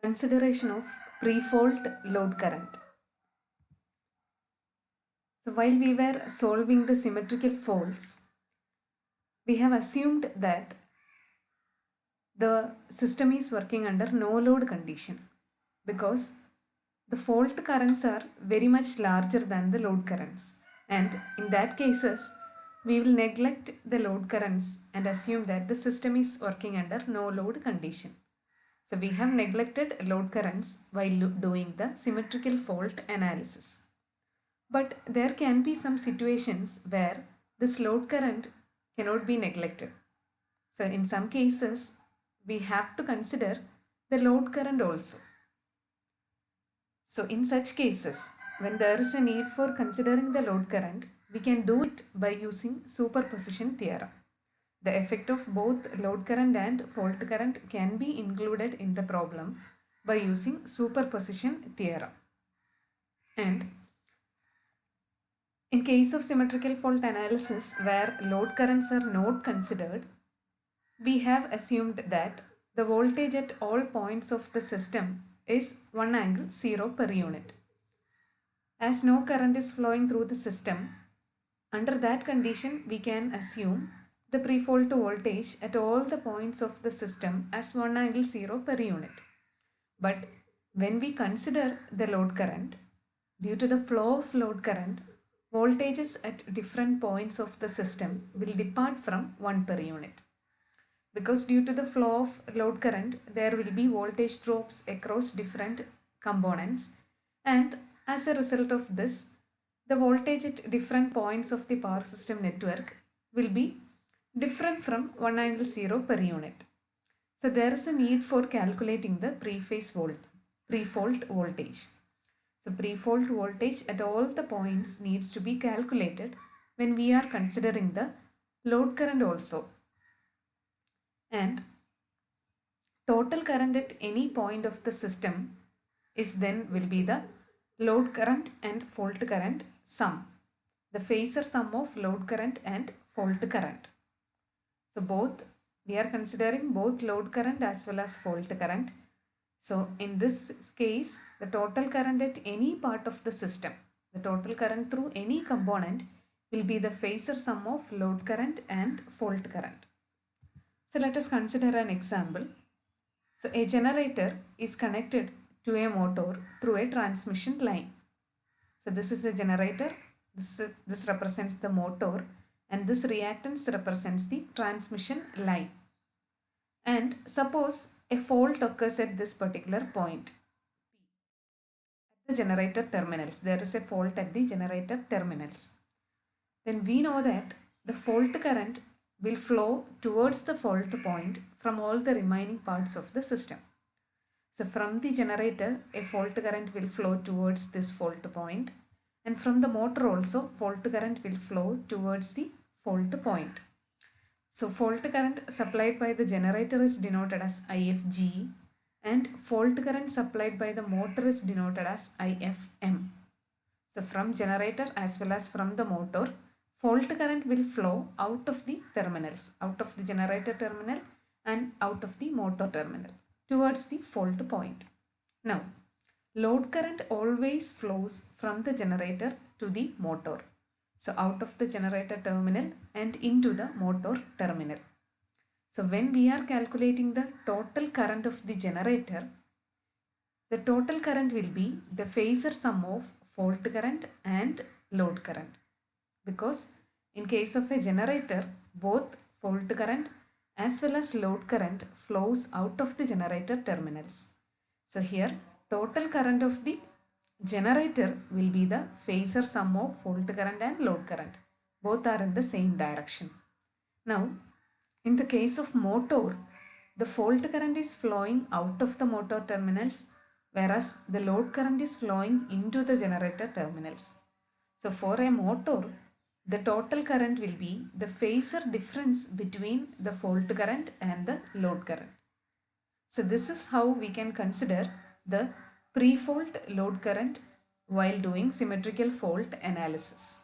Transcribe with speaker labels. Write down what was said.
Speaker 1: Consideration of pre-fault load current. So while we were solving the symmetrical faults, we have assumed that the system is working under no load condition because the fault currents are very much larger than the load currents, and in that cases we will neglect the load currents and assume that the system is working under no load condition. So we have neglected load currents while doing the symmetrical fault analysis. But there can be some situations where this load current cannot be neglected. So in some cases, we have to consider the load current also. So in such cases, when there is a need for considering the load current, we can do it by using superposition theorem. The effect of both load current and fault current can be included in the problem by using superposition theorem. And in case of symmetrical fault analysis where load currents are not considered, we have assumed that the voltage at all points of the system is 1 angle 0 per unit. As no current is flowing through the system, under that condition we can assume the pre-fault voltage at all the points of the system as 1 angle 0 per unit. But when we consider the load current, due to the flow of load current, voltages at different points of the system will depart from 1 per unit. Because due to the flow of load current, there will be voltage drops across different components, and as a result of this, the voltage at different points of the power system network will be different from 1 angle 0 per unit. So there is a need for calculating the pre-fault voltage. So pre-fault voltage at all the points needs to be calculated when we are considering the load current also. And total current at any point of the system is then will be the load current and fault current sum. The phasor sum of load current and fault current. So we are considering both load current as well as fault current. So in this case, the total current at any part of the system, the total current through any component will be the phasor sum of load current and fault current. So let us consider an example. So a generator is connected to a motor through a transmission line. So this is a generator, this represents the motor, and this reactance represents the transmission line. And suppose a fault occurs at this particular point. At the generator terminals, there is a fault at the generator terminals. Then we know that the fault current will flow towards the fault point from all the remaining parts of the system. So from the generator, a fault current will flow towards this fault point, and from the motor also fault current will flow towards the fault point. So fault current supplied by the generator is denoted as IFG, and fault current supplied by the motor is denoted as IFM. So from generator as well as from the motor, fault current will flow out of the terminals, out of the generator terminal and out of the motor terminal towards the fault point. Now, load current always flows from the generator to the motor. So out of the generator terminal and into the motor terminal. So when we are calculating the total current of the generator, the total current will be the phasor sum of fault current and load current. Because in case of a generator, both fault current as well as load current flows out of the generator terminals. So here total current of the generator will be the phasor sum of fault current and load current. Both are in the same direction. Now, in the case of motor, the fault current is flowing out of the motor terminals, whereas the load current is flowing into the generator terminals. So for a motor, the total current will be the phasor difference between the fault current and the load current. So this is how we can consider the pre-fault load current while doing symmetrical fault analysis.